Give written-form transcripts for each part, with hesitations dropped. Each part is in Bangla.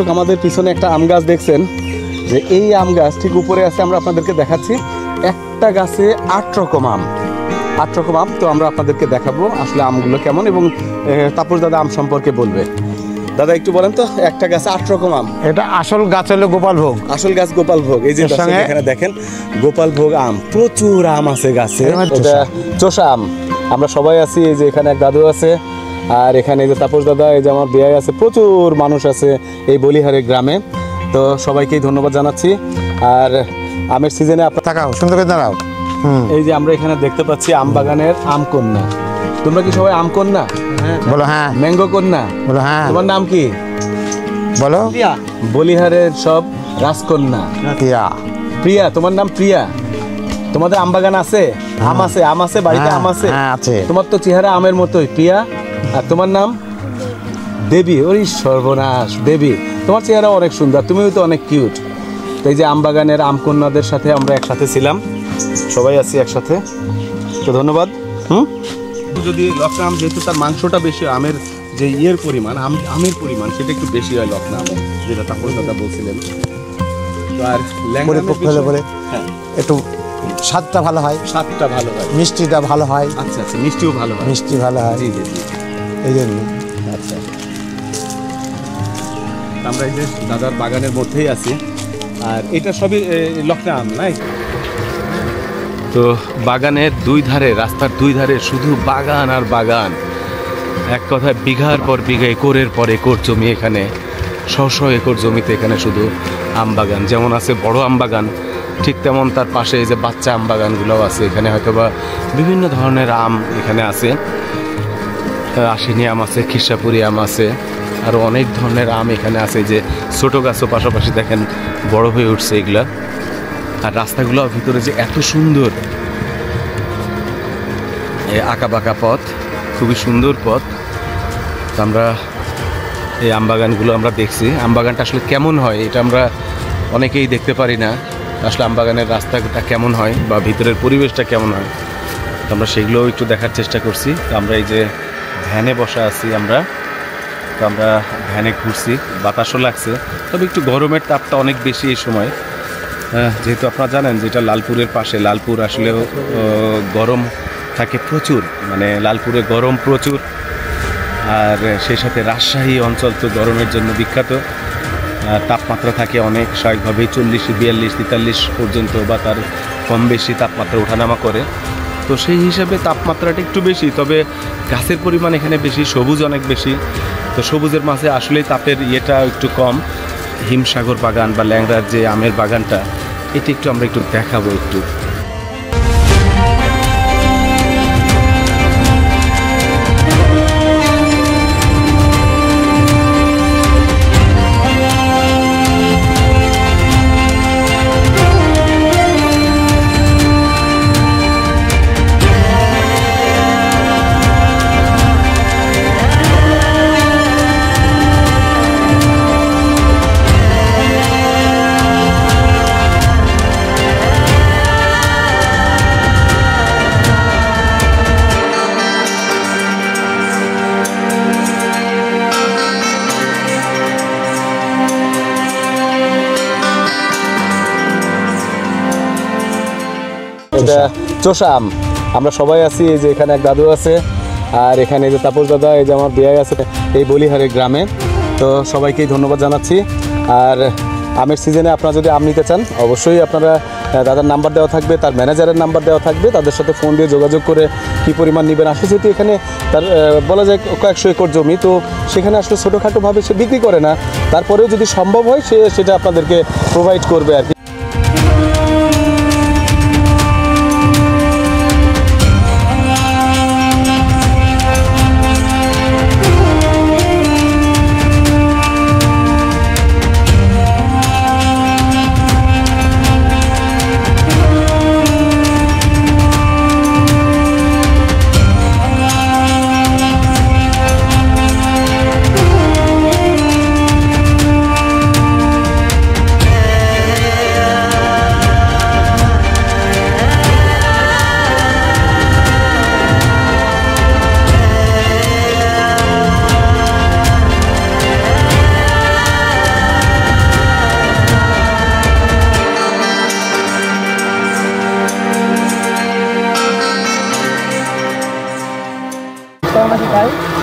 দর্শক আমাদের পিছনে একটা আম গাছ দেখছেন, যে এই আম গাছ ঠিক উপরে আছে, আমরা আপনাদেরকে দেখাচ্ছি। একটা গাছে 8 রকম আম, 8 রকম আম। তো আমরা আপনাদেরকে দেখাবো আসলে আমগুলো কেমন, এবং তাপস দাদা আম সম্পর্কে বলবে। দাদা একটু বলেন তো, একটা গাছে 8 রকম আম। এটা আসল গাছ হলো গোপালভোগ, আসল গাছ গোপালভোগ। এই যে এখানে দেখেন গোপালভোগ আম, প্রচুর আম আছে গাছে। এটা চোষা আম। আমরা সবাই আছি, এই যে এখানে এক দাদু আছে, আর এখানে এই যে তাপস দাদা, এই যে আমার বিয়ে আছে, প্রচুর মানুষ আছে এই বলিহারের গ্রামে। তো সবাইকেই ধন্যবাদ জানাচ্ছি। আর আমের সিজনে আপনার তাকাও, সুন্দর করে দাঁড়াও। এই যে আমরা এখানে দেখতে পাচ্ছি আম বাগানের আম কন্যা। তোমরা কি সবাই আম কন্যা? বলো হ্যাঁ। ম্যাঙ্গো কন্যা? বলো হ্যাঁ। তোমার নাম কি? বলো। বলিহারের সব রাজকন্যা। প্রিয়া। প্রিয়া, তোমার নাম প্রিয়া। তোমাদের আম বাগান আছে? আম আছে? আম আছে বাড়িতে? আম আছে? হ্যাঁ আছে। তোমার তো চেহারা আমের মতোই, প্রিয়া। আর তোমার নাম? দেবী। ওই সর্বনাশ, দেবী। তোমার চেহারা অনেক সুন্দর, তুমিও তো অনেক কিউট। তো এই যে আম বাগানের আম কন্যাদের সাথে আমরা একসাথে ছিলাম, সবাই আছি একসাথে। তো ধন্যবাদ। যদি লকনা আম, যেহেতু তার মাংসটা বেশি, আমের যে ইয়ের পরিমাণ, আমের পরিমাণ সেটা একটু বেশি হয় লকনা আমের, যেটা তাপস দাদা বলছিলেন। তো আর পরিপক্ক হলে বলে একটু স্বাদটা ভালো হয়, স্বাদটা ভালো হয়, মিষ্টিটা ভালো হয়। আচ্ছা আচ্ছা, মিষ্টিও ভালো হয়, মিষ্টি ভালো হয়। জি জি জি, এই জন্য। আচ্ছা, আমরা এই যে দাদার বাগানের মধ্যেই আছি, আর এটা সবই লকনা আম, নাই? তো বাগানের দুই ধারে, রাস্তার দুই ধারে শুধু বাগান আর বাগান। এক কথায় বিঘার পর বিঘা, একরের পর একর জমি এখানে, শশ একর জমিতে এখানে শুধু আম বাগান। যেমন আছে বড় আম বাগান, ঠিক তেমন তার পাশে এই যে বাচ্চা আম বাগানগুলোও আছে এখানে। হয়তোবা বিভিন্ন ধরনের আম এখানে আছে, আশিনী আম আছে, খিসাপুরি আম আছে, আরও অনেক ধরনের আম এখানে আছে। যে ছোটো গাছও পাশাপাশি দেখেন বড় হয়ে উঠছে এগুলা। আর রাস্তাগুলো ভিতরে যে এত সুন্দর, আঁকা বাঁকা পথ, খুবই সুন্দর পথ। আমরা এই আমবাগানগুলো আমরা দেখছি। আমবাগানটা আসলে কেমন হয় এটা আমরা অনেকেই দেখতে পারি না, আসলে আমবাগানের রাস্তাটা কেমন হয় বা ভিতরের পরিবেশটা কেমন হয়, তো আমরা সেগুলোও একটু দেখার চেষ্টা করছি। তো আমরা এই যে ভ্যানে বসা আছি আমরা, তো আমরা ভ্যানে ঘুরছি, বাতাসও লাগছে, তবে একটু গরমের তাপটা অনেক বেশি এই সময়। যেহেতু আপনারা জানেন যে এটা লালপুরের পাশে, লালপুর আসলেও গরম থাকে প্রচুর, মানে লালপুরে গরম প্রচুর। আর সেই সাথে রাজশাহী অঞ্চল তো গরমের জন্য বিখ্যাত। তাপমাত্রা থাকে অনেক, স্বাভাবিকভাবেই 40, 42, 43 পর্যন্ত বা তার কম বেশি তাপমাত্রা ওঠানামা করে। তো সেই হিসাবে তাপমাত্রাটা একটু বেশি, তবে গাছের পরিমাণ এখানে বেশি, সবুজ অনেক বেশি। তো সবুজের মাঝে আসলেই তাপের ইয়েটা একটু কম। হিমসাগর বাগান বা ল্যাংড়ার যে আমের বাগানটা, এটা একটু আমরা একটু দেখাবো একটু। এটা চোষা আম। আমরা সবাই আছি, এই যে এখানে এক দাদু আছে, আর এখানে এই যে তাপস দাদা, এই যে আমার বিয়ে আছে এই বলিহারের গ্রামে। তো সবাইকেই ধন্যবাদ জানাচ্ছি। আর আমের সিজনে আপনারা যদি আম নিতে চান, অবশ্যই আপনারা দাদার নাম্বার দেওয়া থাকবে, তার ম্যানেজারের নাম্বার দেওয়া থাকবে, তাদের সাথে ফোন দিয়ে যোগাযোগ করে কী পরিমাণ নেবেন। আসলে যেহেতু এখানে তার বলা যায় কয়েকশো একর জমি, তো সেখানে আসলে ছোটোখাটোভাবে সে বিক্রি করে না, তারপরেও যদি সম্ভব হয় সে সেটা আপনাদেরকে প্রোভাইড করবে আর কি।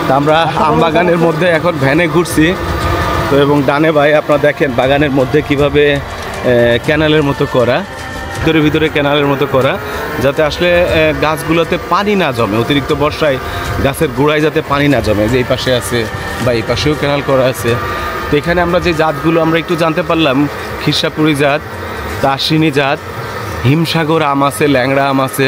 তা আমরা আম বাগানের মধ্যে এখন ভ্যানে ঘুরছি। তো এবং ডানে ভাই আপনারা দেখেন বাগানের মধ্যে কিভাবে ক্যানালের মতো করা, ভিতরে ভিতরে ক্যানালের মতো করা, যাতে আসলে গাছগুলোতে পানি না জমে। অতিরিক্ত বর্ষায় গাছের গোড়ায় যাতে পানি না জমে। যে এই পাশে আছে বা এই পাশেও ক্যানাল করা আছে। তো এখানে আমরা যে জাতগুলো আমরা একটু জানতে পারলাম, খিরসাপুরি জাত, তাসিনী জাত, হিমসাগর আম আছে, ল্যাংড়া আম আছে।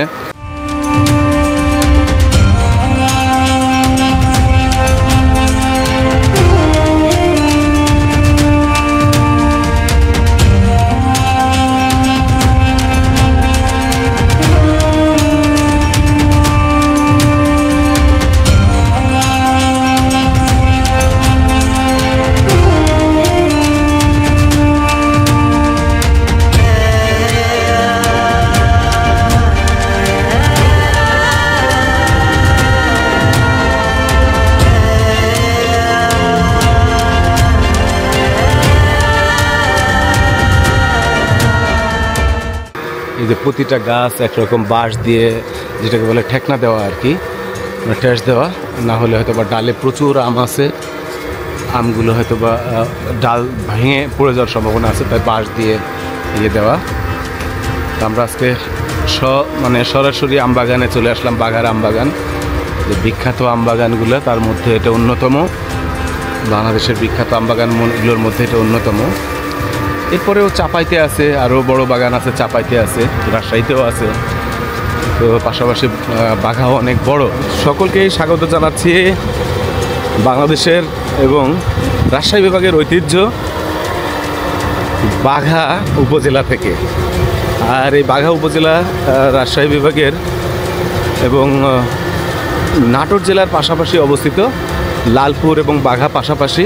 এই যে প্রতিটা গাছ একরকম বাঁশ দিয়ে, যেটাকে বলে ঠেকনা দেওয়া আর কি, ঠেস দেওয়া, না হলে হয়তো বা ডালে প্রচুর আম আছে, আমগুলো হয়তো বা ডাল ভেঙে পড়ে যাওয়ার সম্ভাবনা আছে, তাই বাঁশ দিয়ে ইয়ে দেওয়া। তো আমরা আজকে সরাসরি আম বাগানে চলে আসলাম। বাঘার আম বাগান, যে বিখ্যাত আম বাগানগুলো, তার মধ্যে এটা অন্যতম। বাংলাদেশের বিখ্যাত আম বাগানগুলোর মধ্যে এটা অন্যতম। এরপরেও চাপাইতে আছে, আরও বড় বাগান আছে, চাপাইতে আছে, রাজশাহীতেও আছে। তো পাশাপাশি বাঘাও অনেক বড়। সকলকেই স্বাগত জানাচ্ছি বাংলাদেশের এবং রাজশাহী বিভাগের ঐতিহ্য বাঘা উপজেলা থেকে। আর এই বাঘা উপজেলা রাজশাহী বিভাগের এবং নাটোর জেলার পাশাপাশি অবস্থিত। লালপুর এবং বাঘা পাশাপাশি।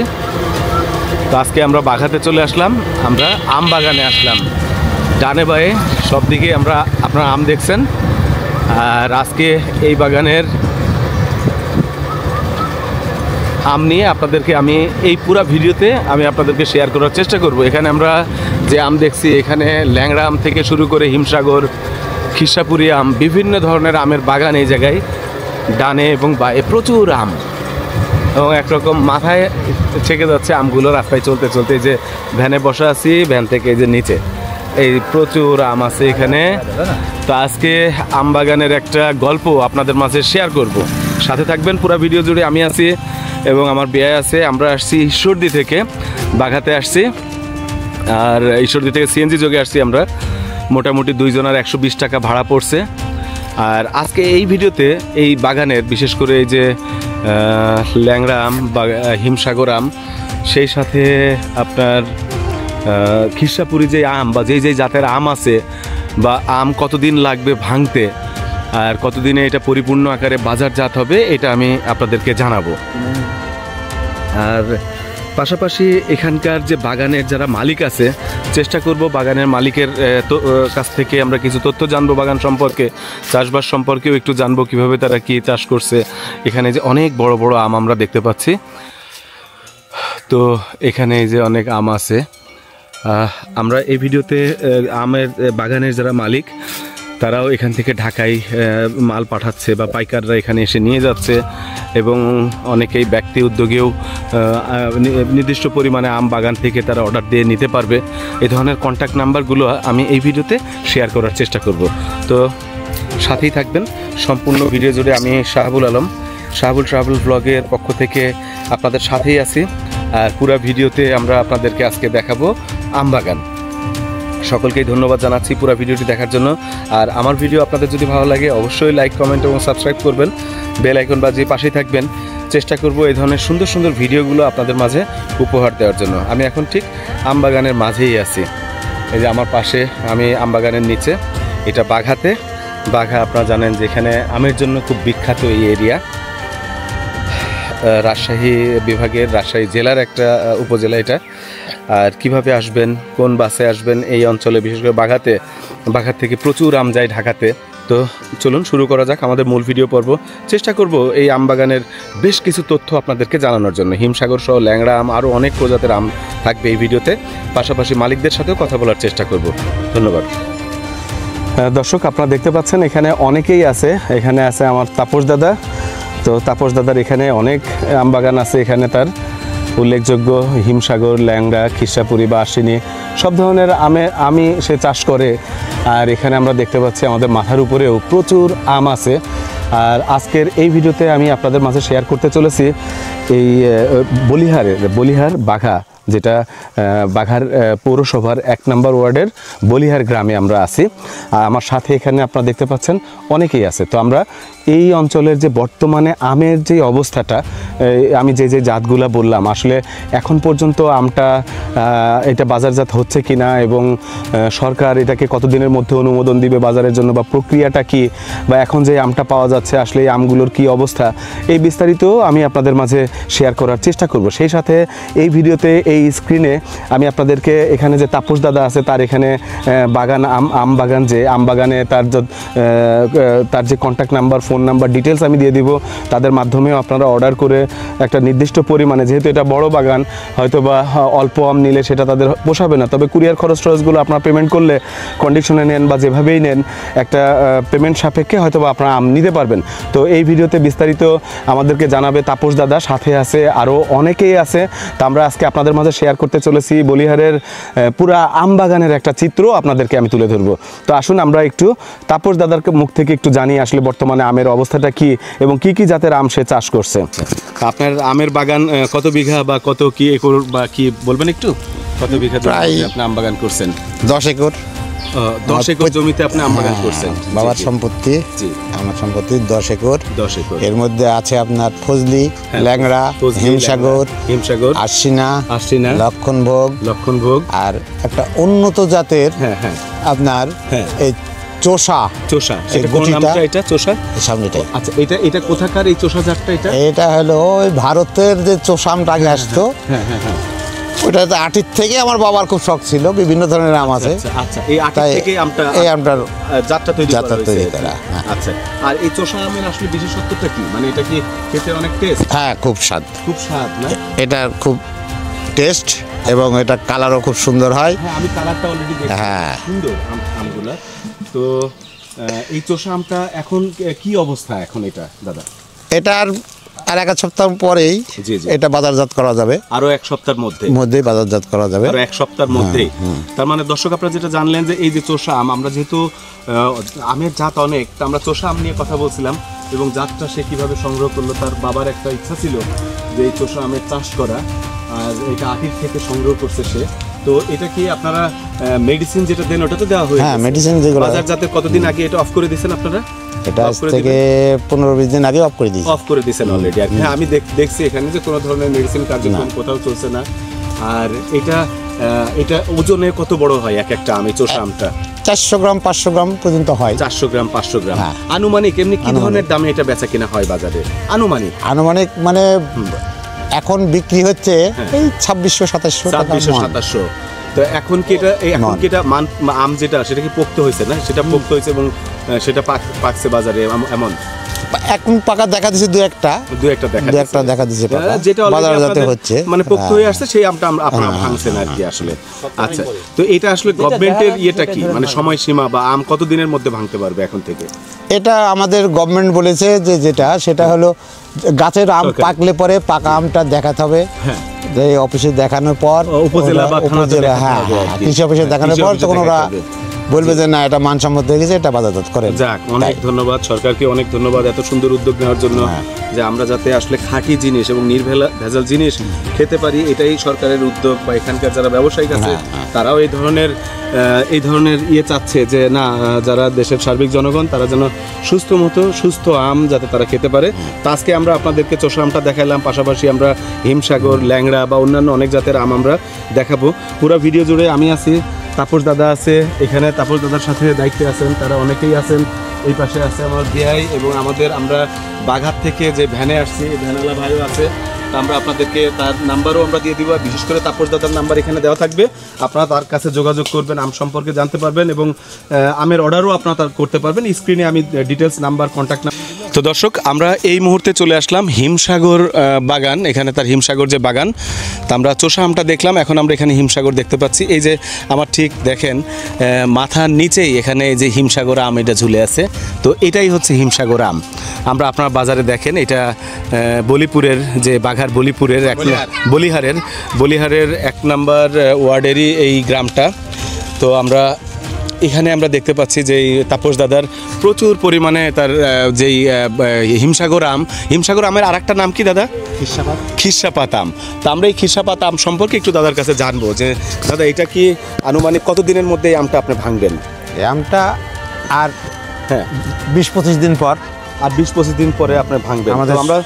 তো আজকে আমরা বাঘাতে চলে আসলাম, আমরা আম বাগানে আসলাম। ডানে বায়ে সব দিকে আপনারা আম দেখছেন। আর আজকে এই বাগানের আম নিয়ে আপনাদেরকে আমি এই পুরো ভিডিওতে আমি আপনাদেরকে শেয়ার করার চেষ্টা করব। এখানে আমরা যে আম দেখছি, এখানে ল্যাংড়া আম থেকে শুরু করে হিমসাগর, খিরসাপুরি আম, বিভিন্ন ধরনের আমের বাগান এই জায়গায়। ডানে এবং বায়ে প্রচুর আম, এবং একরকম মাথায় ছেকে যাচ্ছে আমগুলো রাস্তায় চলতে চলতে। যে ভ্যানে বসা আছি, ভ্যান থেকে যে নিচে এই প্রচুর আম আছে এখানে। তো আজকে আম বাগানের একটা গল্প আপনাদের মাঝে শেয়ার করব, সাথে থাকবেন পুরো ভিডিও জুড়ে। আমি আছি এবং আমার বিয়ে আছে। আমরা আসছি ঈশ্বরদী থেকে, বাঘাতে আসছি। আর ঈশ্বরদী থেকে সিএনজি যোগে আসছি আমরা। মোটামুটি দুইজনের 120 টাকা ভাড়া পড়ছে। আর আজকে এই ভিডিওতে এই বাগানের বিশেষ করে এই যে ল্যাংড়া আম বা হিমসাগর আম, সেই সাথে আপনার খিরসাপুরি যে আম বা যেই জাতের আম আছে, বা আম কতদিন লাগবে ভাঙতে, আর কতদিনে এটা পরিপূর্ণ আকারে বাজারজাত হবে, এটা আমি আপনাদেরকে জানাবো। আর পাশাপাশি এখানকার যে বাগানের যারা মালিক আছে, চেষ্টা করব বাগানের মালিকের কাছ থেকে আমরা কিছু তথ্য জানবো বাগান সম্পর্কে, চাষবাস সম্পর্কেও একটু জানবো, কিভাবে তারা কি চাষ করছে। এখানে যে অনেক বড় বড় আম আমরা দেখতে পাচ্ছি। তো এখানে যে অনেক আম আছে। আমরা এই ভিডিওতে আমের বাগানের যারা মালিক, তারাও এখান থেকে ঢাকায় মাল পাঠাচ্ছে বা পাইকাররা এখানে এসে নিয়ে যাচ্ছে, এবং অনেকেই ব্যক্তি উদ্যোগেও নির্দিষ্ট পরিমাণে আম বাগান থেকে তারা অর্ডার দিয়ে নিতে পারবে। এই ধরনের কন্ট্যাক্ট নাম্বারগুলো আমি এই ভিডিওতে শেয়ার করার চেষ্টা করব। তো সাথেই থাকবেন সম্পূর্ণ ভিডিও জুড়ে। আমি শাহাবুল আলম, শাহাবুল ট্রাভেল ব্লগের পক্ষ থেকে আপনাদের সাথেই আছি। আর পুরো ভিডিওতে আমরা আপনাদেরকে আজকে দেখাবো আম বাগান। সকলকেই ধন্যবাদ জানাচ্ছি পুরো ভিডিওটি দেখার জন্য। আর আমার ভিডিও আপনাদের যদি ভালো লাগে অবশ্যই লাইক, কমেন্ট এবং সাবস্ক্রাইব করবেন। বেল আইকন বাজিয়ে পাশেই থাকবেন। চেষ্টা করব এই ধরনের সুন্দর সুন্দর ভিডিওগুলো আপনাদের মাঝে উপহার দেওয়ার জন্য। আমি এখন ঠিক আম বাগানের মাঝেই আছি। এই যে আমার পাশে, আমি আম বাগানের নিচে। এটা বাঘাতে। বাঘা আপনারা জানেন যে এখানে আমের জন্য খুব বিখ্যাত এই এরিয়া। রাজশাহী বিভাগের, রাজশাহী জেলার একটা উপজেলা এটা। আর কিভাবে আসবেন, কোন বাসে আসবেন এই অঞ্চলে, বিশেষ করে বাঘাত থেকে প্রচুর আম যায় ঢাকাতে। তো চলুন শুরু করা যাক আমাদের মূল ভিডিও পর্ব। চেষ্টা করব এই আম বাগানের বেশ কিছু তথ্য আপনাদেরকে জানানোর জন্য। হিমসাগর সহ ল্যাংড়া আম, আরও অনেক প্রজাতির আম থাকবে এই ভিডিওতে। পাশাপাশি মালিকদের সাথেও কথা বলার চেষ্টা করব। ধন্যবাদ। দর্শক, আপনারা দেখতে পাচ্ছেন এখানে অনেকেই আছে। এখানে আছে আমার তাপস দাদা, তো তাপস দাদার এখানে অনেক আম বাগান আছে। এখানে তার উল্লেখযোগ্য হিমসাগর, ল্যাংড়া, খিরসাপুরি বা আশ্বিনী সব ধরনের আমি সে চাষ করে। আর এখানে আমরা দেখতে পাচ্ছি আমাদের মাথার উপরেও প্রচুর আম আছে। আর আজকের এই ভিডিওতে আমি আপনাদের মাঝে শেয়ার করতে চলেছি এই বলিহার বাঘা, যেটা বাঘার পৌরসভার 1 নম্বর ওয়ার্ডের বলিহার গ্রামে আমরা আছি। আর আমার সাথে এখানে আপনারা দেখতে পাচ্ছেন অনেকেই আছে। তো আমরা এই অঞ্চলের যে বর্তমানে আমের যে অবস্থাটা, আমি যে জাতগুলা বললাম, আসলে এখন পর্যন্ত আমটা এটা বাজারজাত হচ্ছে কিনা এবং সরকার এটাকে কতদিনের মধ্যে অনুমোদন দিবে বাজারের জন্য, বা প্রক্রিয়াটা কি, বা এখন যে আমটা পাওয়া যাচ্ছে আসলে এই আমগুলোর কি অবস্থা, এই বিস্তারিত আমি আপনাদের মাঝে শেয়ার করার চেষ্টা করব। সেই সাথে এই ভিডিওতে এই স্ক্রিনে আমি আপনাদেরকে এখানে যে তাপস দাদা আছে তার এখানে বাগান আম বাগান, যে আম বাগানে তার যে contact number, phone number, details আমি দিয়ে দিব। তাদের মাধ্যমেও আপনারা অর্ডার করে একটা নির্দিষ্ট পরিমাণে, যেহেতু এটা বড় বাগান, হয়তো বা অল্প আম নিলে সেটা তাদের পোষাবে না, তবে কুরিয়ার খরচগুলো আপনারা পেমেন্ট করলে, কন্ডিশনে নেন বা যেভাবেই নেন, একটা পেমেন্ট সাপেক্ষে হয়তো বা আপনারা আম নিতে পারবেন। তো এই ভিডিওতে বিস্তারিত আমাদেরকে জানাবে তাপস দাদা, সাথে আছে আরও অনেকেই আছে। তো আমরা আজকে আপনাদের মাঝে শেয়ার করতে চলেছি বলিহারের পুরা আম বাগানের একটা চিত্র আপনাদেরকে আমি তুলে ধরবো। তো আসুন আমরা একটু তাপস দাদার মুখ থেকে একটু জানি আসলে বর্তমানে আমের অবস্থাটা কি এবং কি কি জাতের আম সে চাষ করছে। আপনার আমের বাগান কত বিঘা বা কত কি একর বা কি বলবেন একটু? কত বিঘা আপনি আম বাগান করছেন? 10 একর। 10 একর জমিতে আপনি আম বাগান করছেন? বাবার সম্পত্তি, আমার সম্পত্তি 10 একর। 10 একর। এর মধ্যে আছে আপনার ফজলি, ল্যাংড়া, হিমসাগর, আশ্বিনা, লক্ষণভোগ, আর একটা উন্নত জাতের আপনার এই চোষা। এটা কোন নামটা? এটা চোষা সামনেটাই। আচ্ছা, এটা কোথাকার এই চোষা জাতটা? এটা হলো ওই ভারতের যে চোষা আমটা আগে আসতো, ওটা তো আটির থেকে আমার বাবার খুব শখ ছিল, বিভিন্ন ধরনের আম আছে। আচ্ছা, এই আটি থেকে এই আমটার জাতটা তৈরি করা। আচ্ছা, আর এই চোষা আমের আসলে বিশেষত্বটা কি? মানে এটা কি খেতে অনেক টেস্ট? হ্যাঁ, খুব স্বাদ না? এটা খুব টেস্ট এবং এটা কালারও খুব সুন্দর হয়। হ্যাঁ, আমি কালারটা অলরেডি দেখছি, সুন্দর আমগুলো। তো এই চোষা আমটা এখন কি অবস্থা এখন এটা দাদা? এটার আর 1 সপ্তাহ পরেই এটা বাজারজাত করা যাবে। আরো 1 সপ্তাহের মধ্যেই বাজারজাত করা যাবে। আরো 1 সপ্তাহের মধ্যেই। তার মানে দর্শক আপনারা যেটা জানলেন যে এই যে চোষা আম, আমরা যেহেতু আমের জাত অনেক, তা আমরা চোষা আম নিয়ে কথা বলছিলাম এবং জাতটা সে কিভাবে সংগ্রহ করলো। তার বাবার একটা ইচ্ছা ছিল যে এই চোষা আমের চাষ করা, আর এটা আটির থেকে সংগ্রহ করছে সে। তো এটা কি আপনারা মেডিসিন যেটা দেন ওটা তো দেওয়া হয়েছে? হ্যাঁ, মেডিসিন যেগুলো বাজারজাতের কতদিন আগে এটা অফ করে দিয়েছেন আপনারা? এটা আজ থেকে 15-20 দিন আগে অফ করে দিয়েছেন অলরেডি। আর হ্যাঁ, আমি দেখছি এখানে যে কোনো ধরনের মেডিসিন কার্যক্রম কোথাও চলছে না। আর এটা ওজনে কত বড় হয় একটা আম, এই চোষা আমটা? 400 গ্রাম 500 গ্রাম পর্যন্ত হয়। 400 গ্রাম 500 গ্রাম। আনুমানিক এমনি কি ধরনের দামে এটা বেচা কিনা হয় বাজারে? আনুমানিক মানে এখন বিক্রি হচ্ছে এই 2600-2700 টাকা। 2700। তো এখন কি এটা আম যেটা সেটা কি পোক্ত হয়েছে না? সেটা পোক্ত হয়েছে এবং সেটা পাকছে বাজারে এমন? এখন পাকা দেখা দিচ্ছে দু একটা দেখা দিচ্ছে, যেটা বাজারজাত হচ্ছে, মানে পোক্ত হয়ে আসছে সেই আমটা আপনারা ভাঙছেন আর কি আসলে। আচ্ছা, তো এটা আসলে গভর্নমেন্টের ইয়েটা কি, মানে সময়সীমা বা আম কত দিনের মধ্যে ভাঙতে পারবে এখন থেকে? এটা আমাদের গভর্নমেন্ট বলেছে যে সেটা হলো গাছের আম পাকলে পরে পাকা আমটা দেখাতে হবে। অফিসে দেখানোর পর, উপজেলা কৃষি অফিসে দেখানোর পর তখন ওরা বলবে যে না, এটা মানসম্মত হয়ে গেছে, এটা বাজারজাত করে। যাক, অনেক ধন্যবাদ সরকারকে, অনেক ধন্যবাদ এত সুন্দর উদ্যোগ নেওয়ার জন্য, যে আমরা যাতে আসলে খাঁটি জিনিস এবং নির্ভেজাল জিনিস খেতে পারি, এটাই সরকারের উদ্যোগ। বা এখানকার যারা ব্যবসায়িক আছে তারাও এই ধরনের চাচ্ছে যে না, যারা দেশের সার্বিক জনগণ তারা যেন সুস্থ আম যাতে তারা খেতে পারে। তো আজকে আমরা আপনাদেরকে চোষা আমটা দেখালাম, পাশাপাশি আমরা হিমসাগর, ল্যাংড়া বা অন্যান্য অনেক জাতের আম আমরা দেখাবো। পুরো ভিডিও জুড়ে আমি আছি, তাপস দাদা আছে এখানে, তাপস দাদার সাথে দায়িত্বে আছেন তারা অনেকেই আছেন। এই পাশে আছে আমার বিআই এবং আমরা বাঘার থেকে যে ভ্যানে আসছি এই ভ্যানওয়ালা ভাইও আছে। আমরা আপনাদেরকে তার নাম্বারও আমরা দিয়ে দিব, বিশেষ করে তাপস দাদার নাম্বার এখানে দেওয়া থাকবে। আপনারা তার কাছে যোগাযোগ করবেন, আম সম্পর্কে জানতে পারবেন এবং আমের অর্ডারও আপনারা করতে পারবেন। স্ক্রিনে আমি ডিটেলস নাম্বার, কন্ট্যাক্ট নাম্বার। তো দর্শক, আমরা এই মুহূর্তে চলে আসলাম হিমসাগর বাগান, এখানে তার হিমসাগর যে বাগান। তো আমরা চোষা আমটা দেখলাম, এখন আমরা এখানে হিমসাগর দেখতে পাচ্ছি। এই যে আমার ঠিক দেখেন মাথার নিচেই এখানে এই যে হিমসাগর আম এটা ঝুলে আছে। তো এটাই হচ্ছে হিমসাগর আম। আমরা আপনার বাজারে দেখেন এটা বলিপুরের যে বাঘার বলিপুরের বলিহারের 1 নম্বর ওয়ার্ডেরই এই গ্রামটা। তো এখানে আমরা দেখতে পাচ্ছি যে তাপস দাদার প্রচুর পরিমাণে তার যেই হিমসাগর আমের আর একটা নাম কি দাদা? খিরসাপাত আম। তো আমরা এই খিরসাপাত আম সম্পর্কে একটু দাদার কাছে জানবো যে দাদা এটা কি আনুমানিক কত দিনের মধ্যে এই আমটা আপনি ভাঙবেন? এই আমটা আর হ্যাঁ 20-25 দিন পর, আর 20-25 দিন পরে আপনি ভাঙবেন। আমাদের তো আমরা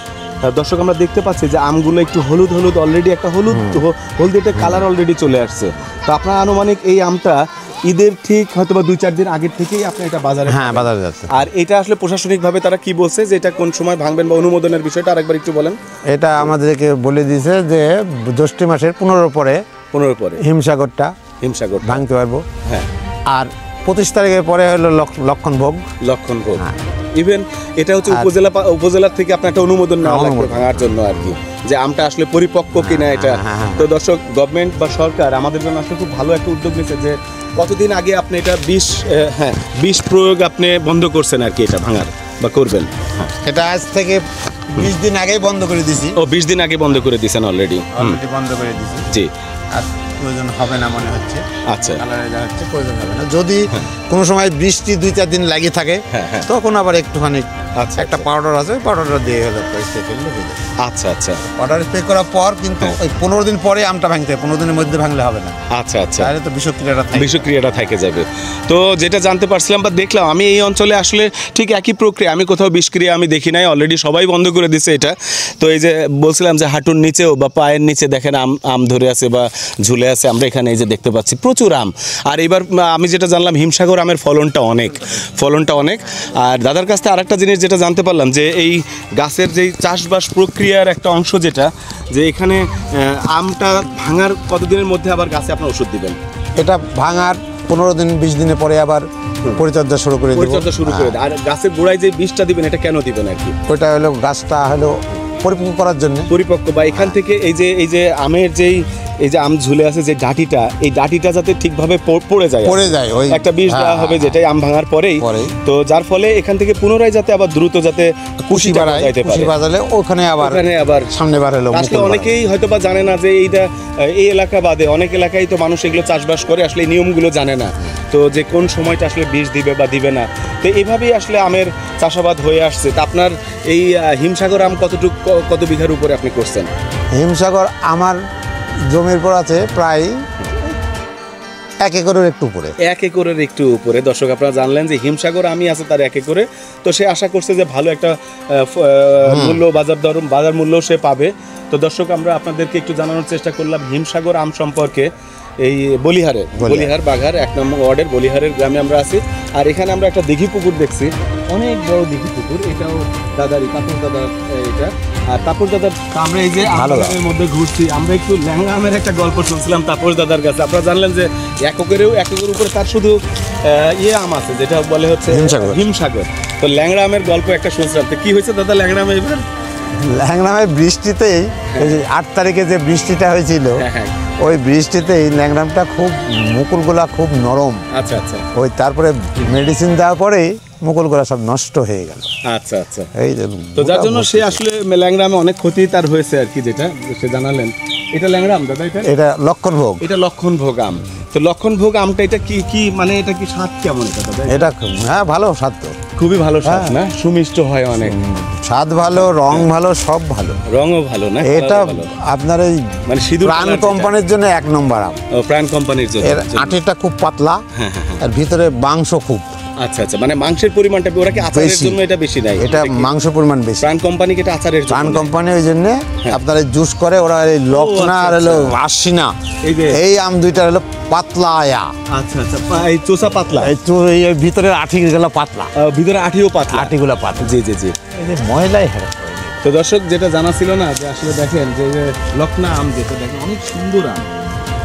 দর্শক আমরা দেখতে পাচ্ছি যে আমগুলো একটু হলুদ অলরেডি একটা হলুদ কালার অলরেডি চলে আসছে। তো আপনার আনুমানিক এই আমটা ঈদের ঠিক হয়তো বা 2-4 দিন আগের থেকেই আপনি এটা বাজারে যাচ্ছে। আর এটা আসলে প্রশাসনিকভাবে তারা কি বলছে যে এটা কোন সময় ভাঙবেন বা অনুমোদনের বিষয়টা আরেকবার একটু বলেন। এটা আমাদেরকে বলে দিয়েছে যে জ্যৈষ্ঠ মাসের 15 পরে হিমসাগরটা ভাঙতে পারবো। হ্যাঁ, আর 25 তারিখের পরে হলো লক্ষণ ভোগ। ইভেন এটা হচ্ছে উপজেলা থেকে আপনার একটা অনুমোদন নেওয়া লাগবে ভাঙার জন্য আর কি, যে আমটা আসলে পরিপক্ক কিনা এটা। তো দর্শক, গভর্নমেন্ট বা সরকার আমাদের জন্য আসলে খুব ভালো একটা উদ্যোগ নিয়েছে যে কতদিন আগে আপনি এটা বিষ প্রয়োগ আপনি বন্ধ করছেন আর কি, এটা ভাঙার বা করবেন। এটা আজ থেকে 20 দিন আগেই বন্ধ করে দিয়েছি। 20 দিন আগে বন্ধ করে দিয়েছেন অলরেডি? বন্ধ করে দিয়েছি। জি। আর প্রয়োজন হবে না মনে হচ্ছে। আচ্ছা, প্রয়োজন হবে না। যদি কোনো সময় বৃষ্টি 2-4 দিন লাগিয়ে থাকে তখন আবার একটুখানি একটা পাউডার আছে, পাউডারটা দিয়ে হলো স্প্রে করলে হয়ে যাবে। আচ্ছা, পাউডার স্প্রে করার পর কিন্তু ওই 15 দিন পরে আমটা ভাঙতে হবে, 15 দিনের মধ্যে ভাঙলে হবে না। আচ্ছা, তাহলে তো বিষক্রিয়াটা থেকে যাবে। তো যেটা জানতে পারছিলাম বা দেখলাম, আমি এই অঞ্চলে আসলে ঠিক একই প্রক্রিয়া, আমি কোথাও বিষক্রিয়া আমি দেখি নাই, অলরেডি সবাই বন্ধ করে দিচ্ছে এটা। তো এই যে বলছিলাম যে হাঁটুর নিচেও বা পায়ের নিচে দেখেন আম ধরে আছে বা ঝুলে আছে, আমরা এখানে এই যে দেখতে পাচ্ছি প্রচুর আম। আর এবার আমি যেটা জানলাম হিমসাগর আমের ফলনটা অনেক। আর দাদার কাছ থেকে আরেকটা জিনিস যেটা জানতে পারলাম যে এই গাছের যেই চাষবাস প্রক্রিয়ার একটা অংশ যেটা, যে এখানে আমটা ভাঙার কতদিনের মধ্যে আবার গাছে আপনার ওষুধ দিবেন? এটা ভাঙার 15-20 দিনের পরে আবার পরিচর্যা শুরু করে দেব। আর গাছের গোড়ায় যে বীজটা দিবেন এটা কেন দিবেন আর কি? ওইটা হলো গাছটা হলো পরিপক্ক করার জন্য। বা এখান থেকে এই যে আমের এই যে আম ঝুলে আছে যে ডাঁটিটা যাতে ঠিকভাবে পড়ে যায় ওই একটা বীজ দেওয়া হবে যেটাই আম ভাঙার পরেই। তো যার ফলে এখান থেকে পুনরায় যাতে আবার দ্রুত যাতে কুশি বাড়াইতে পারে, বাজালে ওখানে আবার সামনে বার হলো। আসলে অনেকেই হয়তো বা জানে না যে এই এলাকা বাদে অনেক এলাকায় তো মানুষ এগুলো চাষবাস করে, আসলে এই নিয়মগুলো জানে না। তো যে কোন সময়টা আসলে বীজ দিবে বা দিবে না, তো এইভাবেই আসলে আমের চাষাবাদ হয়ে আসছে। তা আপনার এই হিমসাগর আম কত বিঘার উপরে আপনি করছেন? হিমসাগর আমার জমির পর আছে প্রায় 1 একরের একটু উপরে। 1 একরের একটু উপরে। দর্শক, আপনারা জানলেন যে হিমসাগর আমি আছে তার 1 একরে। তো সে আশা করছে যে ভালো একটা মূল্য, বাজার মূল্য সে পাবে। তো দর্শক, আমরা আপনাদেরকে একটু জানানোর চেষ্টা করলাম হিমসাগর আম সম্পর্কে। এই বলিহার বাঘার 1 নম্বর ওয়ার্ডের বলিহারের গ্রামে আমরা আছি। আর এখানে আমরা একটা দিঘি পুকুর দেখছি, অনেক বড় দিঘি পুকুর। এটাও তাপস দাদার এটা। আর তাপস দাদার আমরা এই যে আমের মধ্যে ঘুরছি, আমরা একটু ল্যাংড়া আমের একটা গল্প শুনছিলাম তাপস দাদার কাছে। আপনারা জানলেন যে 1 একরের উপরে তার শুধু আম আছে যেটা বলে হচ্ছে হিমসাগর। তো ল্যাংড়া আমের গল্প একটা শুনছিলাম। তো কি হয়েছে দাদা ল্যাংড়া আমে? এবার ল্যাংড়া আমের বৃষ্টিতেই 8 তারিখে যে বৃষ্টিটা হয়েছিল, ওই বৃষ্টিতেই ল্যাংড়ামটা খুব মুকুলগুলা খুব নরম। আচ্ছা, ওই তারপরে মেডিসিন দেওয়ার পরেই মুকুলগুলা সব নষ্ট হয়ে গেল। আচ্ছা, এই তো যার জন্য সে আসলে ল্যাংড়ামে অনেক ক্ষতি তার হয়েছে আর কি, যেটা সে জানালেন। এটা ল্যাংড়া আম দাদা? এটা লক্ষণভোগ। এটা লক্ষণভোগ আম। তো লক্ষণভোগ আমটা এটা কি মানে এটা কি স্বাদ কেমন এটা দাদা? এটা ভালো স্বাদ, তো খুবই ভালো স্বাদ না? সুমিষ্ট হয় অনেক, স্বাদ ভালো, রং ভালো, সব ভালো। রঙও ভালো না? এটা আপনার এই মানে প্রাণ কোম্পানির জন্য 1 নম্বর আম। প্রাণ কোম্পানির জন্য। এর আটিটা খুব পাতলা, আর ভিতরে মাংস খুব। আচ্ছা, মানে মাংসের পরিমাণটা ওরা কি আচারের জন্য এটা বেশি নাই? এটা মাংসের পরিমাণ বেশি। প্রাণ কোম্পানিকে এটা আচারের জন্য। প্রাণ কোম্পানি ওই জন্য আপনার জুস করে ওরা। এই লক্ষণা আর হলো আশিনা, এই আম দুইটা হলো পাতলা আয়া। আচ্ছা, এই চোষা পাতলা, এই ভিতরের আঠিগুলো পাতলা, ভিতরে আঠিও পাতলা, আঠিগুলো পাতলা। জি। এই ময়লাই হেরা। তো দর্শক, যেটা জানা ছিল না যে আসলে দেখেন যে লক্ষণা আম যেটা দেখেন অনেক সুন্দর আম।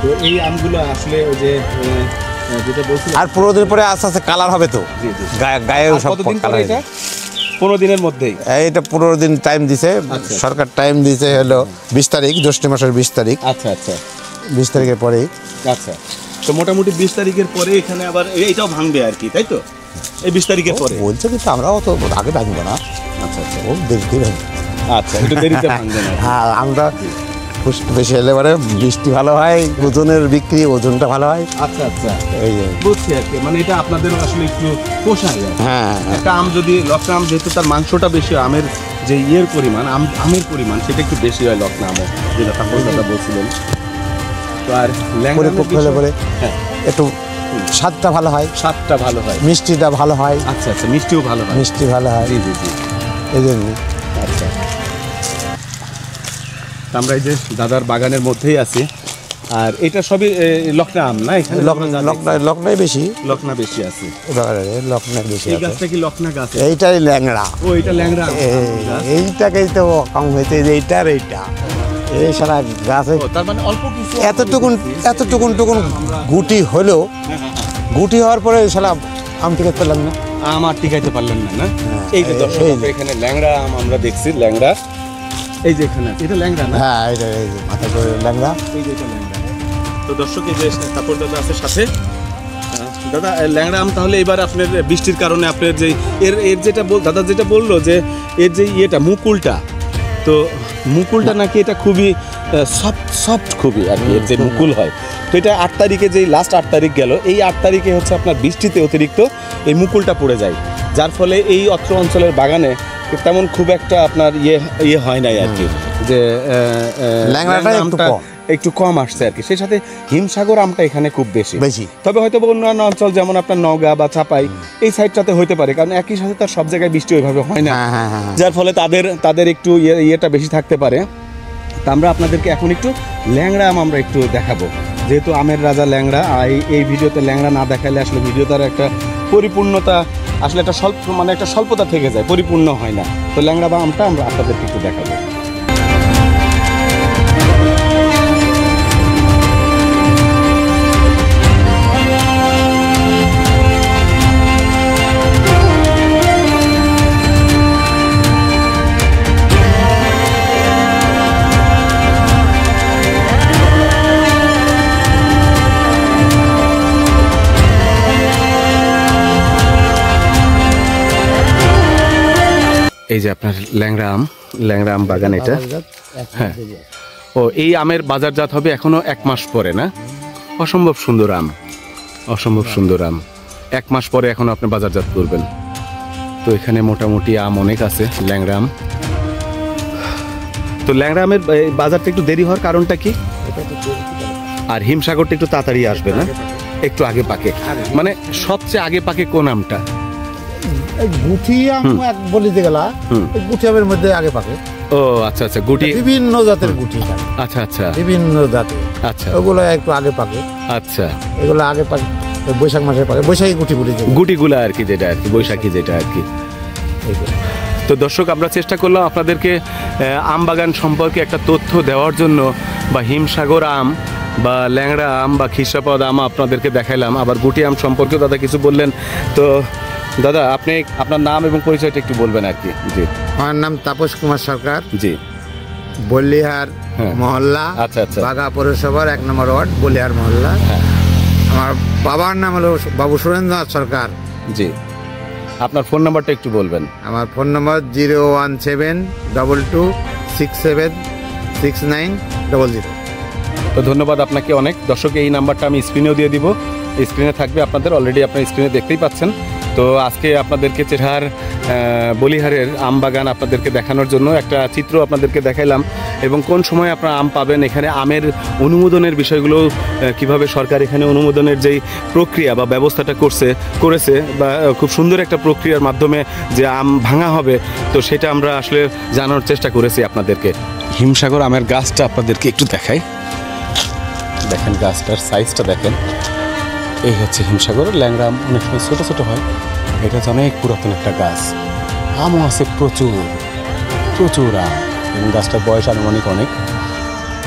তো এই আমগুলো আসলে যে যেটা বলছিলাম, আর 15 দিন পরে আস্তে আস্তে কালার হবে। তো গায়েও সব কালার। 15 দিনের মধ্যেই এটা 15 দিন টাইম দিছে সরকার। টাইম দিছে হলো 20 তারিখ, জ্যৈষ্ঠ মাসের 20 তারিখ। আচ্ছা, 20 তারিখের পরেই। আচ্ছা, তো মোটামুটি 20 তারিখের পরে এখানে আবার এইটাও ভাঙবে আর কি, তাই তো? এই 20 তারিখের পরে বলছে, কিন্তু আমরাও তো আগে ভাঙবো না। আচ্ছা আচ্ছা ও দেরিতে ভাঙবো। আচ্ছা, একটু দেরিতে ভাঙবেন আর কি। হ্যাঁ, আমরা বেশি এলে পরে বৃষ্টি ভালো হয়, ওজনের বিক্রি, ওজনটা ভালো হয়। আচ্ছা আচ্ছা, এই যে বুঝছি আর কি। মানে এটা আপনাদের আসলে একটু পোষায় আর কি। হ্যাঁ, একটা আম যদি লকনা আম, যেহেতু তার মাংসটা বেশি হয়, আমের যে ইয়ের পরিমাণ, আমের পরিমাণ সেটা একটু বেশি হয় লকনা আমও, যেটা তারপর কথা বলছিলেন। তো আর ল্যাংড়া আমের পরিপক্ক হলে পরে হ্যাঁ, একটু স্বাদটা ভালো হয়, স্বাদটা ভালো হয়। মিষ্টিটা ভালো হয়। আচ্ছা আচ্ছা, মিষ্টিও ভালো হয়। মিষ্টি ভালো হয়, জি জি জি। এই জন্য। আচ্ছা, তো আমরা এই যে দাদার বাগানের মধ্যেই আছি, আর এটা সবই লকনা আম না? এখানে লকনাই বেশি, লকনা বেশি আছে। লকনাই বেশি এই আছে। গাছটা কি লকনা গাছ? এইটাই ল্যাংড়া। ও, এটা ল্যাংড়া আম। এইটাকেই তো কম হয়েছে, এইটার এইটা এই সারা গাছে ও, তার মানে অল্প কিছু এতটুকুন গুটি হলেও, গুটি হওয়ার পরে সারা আম থেকে পেলাম না, আম আর টিকাইতে পারলেন না? না, হ্যাঁ, এই যে দর্শক, এই যে। আমরা এখানে ল্যাংড়া আম আমরা দেখছি, ল্যাংড়া। এই যে এখানে আছে, এটা ল্যাংড়া না? হ্যাঁ, এই যে মাথা করে ল্যাংড়া। এই যে এটা ল্যাংড়া। তো দর্শক, এই যে কাপড় দাদা আছে সাথে। দাদা, ল্যাংড়া আম তাহলে এবার আপনার বৃষ্টির কারণে আপনার যে এর যেটা দাদা যেটা বললো যে এর যে ইয়েটা মুকুলটা, তো মুকুলটা নাকি এটা খুবই সফট খুবই আর কি, এর যে মুকুল হয়। তো এটা 8 তারিখে, যে লাস্ট 8 তারিখ গেল, এই 8 তারিখে হচ্ছে আপনার বৃষ্টিতে অতিরিক্ত এই মুকুলটা পড়ে যায়, যার ফলে এই অত্র অঞ্চলের বাগানে তেমন খুব একটা আপনার ইয়ে হয় নাই আর কি, যে ল্যাংড়াটা একটু কম আসছে আর কি। সেই সাথে হিমসাগর আমটা এখানে খুব বেশি। তবে হয়তো অন্যান্য অঞ্চল যেমন আপনার নওগাঁ বা চাপাই এই সাইডটাতে হইতে পারে, কারণ একই সাথে তার সব জায়গায় বৃষ্টি ওইভাবে হয় না, যার ফলে তাদের একটু ইয়েটা বেশি থাকতে পারে। তা আমরা আপনাদেরকে এখন একটু ল্যাংড়া আম আমরা একটু দেখাবো, যেহেতু আমের রাজা ল্যাংড়া। এই ভিডিওতে ল্যাংড়া না দেখালে আসলে ভিডিওটার একটা পরিপূর্ণতা, আসলে একটা একটা স্বল্পতা থেকে যায়, পরিপূর্ণ হয় না। তো ল্যাংড়া বা আমটা আমরা আপনাদেরকে একটু দেখাবো। এই যে আপনার ল্যাংড়া আম বাগান এটা। হ্যাঁ, ও, এই আমের বাজারজাত হবে এখনো 1 মাস পরে না? অসম্ভব সুন্দর আম, অসম্ভব সুন্দর আম। 1 মাস পরে এখন আপনি বাজারজাত করবেন। তো এখানে মোটামুটি আম অনেক আছে, ল্যাংড়া আম। তো ল্যাংড়া আমের বাজারটা একটু দেরি হওয়ার কারণটা কি? আর হিমসাগরটা একটু তাড়াতাড়ি আসবে না? একটু আগে পাকে। মানে সবচেয়ে আগে পাকে কোন আমটা? গুটি আম বলিতে গেলা, গুটি আমের মধ্যে আগে পাকে। ও আচ্ছা আচ্ছা, গুটি বিভিন্ন জাতের গুটি। আচ্ছা আচ্ছা, বিভিন্ন জাতের। আচ্ছা, ওগুলো একটু আগে পাকে। আচ্ছা, এগুলো আগে পাকে বৈশাখ মাসে পাকে, বৈশাখী গুটি বলি, গুটিগুলা আর কি, যেটা আর কি বৈশাখী যেটা আর কি। তো দর্শক, আমরা চেষ্টা করলাম আপনাদেরকে আম বাগান সম্পর্কে একটা তথ্য দেওয়ার জন্য, বা হিমসাগর আম বা ল্যাংড়া আম বা খিরসাপদ আম আপনাদেরকে দেখাইলাম। আবার গুটি আম সম্পর্কেও দাদা কিছু বললেন। তো দাদা, আপনি আপনার নাম এবং পরিচয়টা একটু বলবেন আর কি। জি, আমার নাম তাপস কুমার সরকার। জি, বলিহার মহল্লা। আচ্ছা আচ্ছা, বাঘা পৌরসভার 1 নম্বর ওয়ার্ড, বলিহার মহল্লা। আমার বাবার নাম হলো বাবু সুরেন্দ্রনাথ সরকার। জি, আপনার ফোন নাম্বারটা একটু বলবেন। আমার ফোন নম্বর 01722676900। তো ধন্যবাদ আপনাকে অনেক। দর্শক, এই নাম্বারটা আমি স্ক্রিনেও দিয়ে দিব, স্ক্রিনে থাকবে আপনাদের, অলরেডি আপনার স্ক্রিনে দেখতেই পাচ্ছেন। তো আজকে আপনাদেরকে চেহার বলিহারের আম বাগান আপনাদেরকে দেখানোর জন্য একটা চিত্র আপনাদেরকে দেখাইলাম, এবং কোন সময় আপনারা আম পাবেন, এখানে আমের অনুমোদনের বিষয়গুলো কিভাবে সরকার এখানে অনুমোদনের যেই প্রক্রিয়া বা ব্যবস্থাটা করেছে, বা খুব সুন্দর একটা প্রক্রিয়ার মাধ্যমে যে আম ভাঙা হবে, তো সেটা আমরা আসলে জানার চেষ্টা করেছি আপনাদেরকে। হিমসাগর আমের গাছটা আপনাদেরকে একটু দেখাই। দেখেন গাছটার সাইজটা দেখেন। এই হচ্ছে হিমসাগর। ল্যাংড়া আম অনেক সময় ছোটো ছোটো হয়, এটা হচ্ছে অনেক পুরাতন একটা গাছ। আমও আছে প্রচুর প্রচুর আম, এবং গাছটার বয়স আনুমানিক অনেক।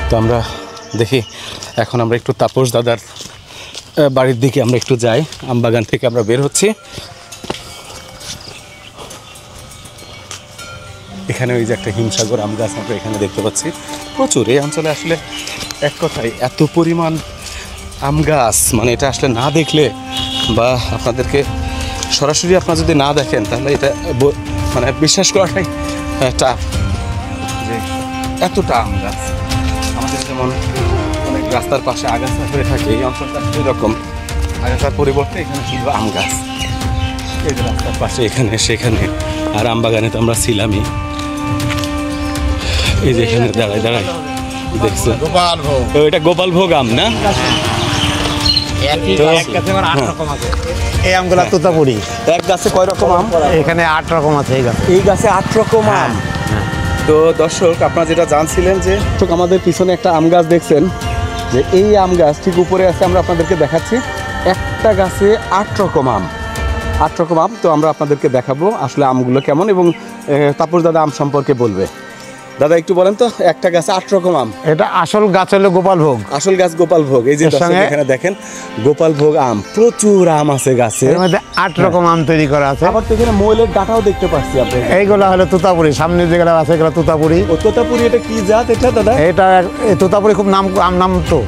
তো আমরা দেখি, এখন আমরা একটু তাপস দাদার বাড়ির দিকে আমরা একটু যাই। আম বাগান থেকে আমরা বের হচ্ছি। এখানে ওই যে একটা হিমসাগর আম গাছ আমরা এখানে দেখতে পাচ্ছি প্রচুর। এই অঞ্চলে আসলে এক কথায় এত পরিমাণ আম গাছ, মানে এটা আসলে না দেখলে বা আপনাদেরকে সরাসরি আপনারা যদি না দেখেন তাহলে এটা মানে বিশ্বাস করাটাই টাফ যে এতটা আম গাছ। আমাদের যেমন অনেক রাস্তার পাশে আগাছা হয়ে থাকে, এই অঞ্চলটা এরকম আগাছার পরিবর্তে এখানে শুধু আম গাছ। এই যে রাস্তার পাশে এখানে সেখানে, আর আম বাগানে তো আমরা ছিলামই। এই যে এখানে দাঁড়ায় দাঁড়ায় দেখছে এটা গোপালভোগ আম না? এই আমগুলা তোতাপুরি। এক গাছে কয় রকম আম? এখানে 8 রকম আছে এই গাছে। এই গাছে 8 রকম আম। তো দর্শক আপনারা যেটা জানছিলেন যে আমাদের পিছনে একটা আম গাছ দেখছেন, যে এই আম গাছ ঠিক উপরে আছে, আমরা আপনাদেরকে দেখাচ্ছি। একটা গাছে 8 রকম আম, 8 রকম আম। তো আমরা আপনাদেরকে দেখাবো আসলে আমগুলো কেমন, এবং তাপস দাদা আম সম্পর্কে বলবে। দাদা একটু বলেন তো, একটা গাছে 8 রকম আম। এটা আসল গাছ হলো গোপালভোগ। আসল গাছ গোপালভোগ। এই যে এখানে দেখেন গোপালভোগ আম, প্রচুর আম আছে গাছে। এর মধ্যে 8 রকম আম তৈরি করা আছে। আবার তো এখানে ময়ূরের ডাঁটাও দেখতে পাচ্ছি আপনি। এইগুলো হলো তোতাপুরি, সামনে যেগুলো আছে এগুলো তোতাপুরি। ও তোতাপুরি, এটা কি জাত এটা দাদা? এটা তোতাপুরি খুব নাম তো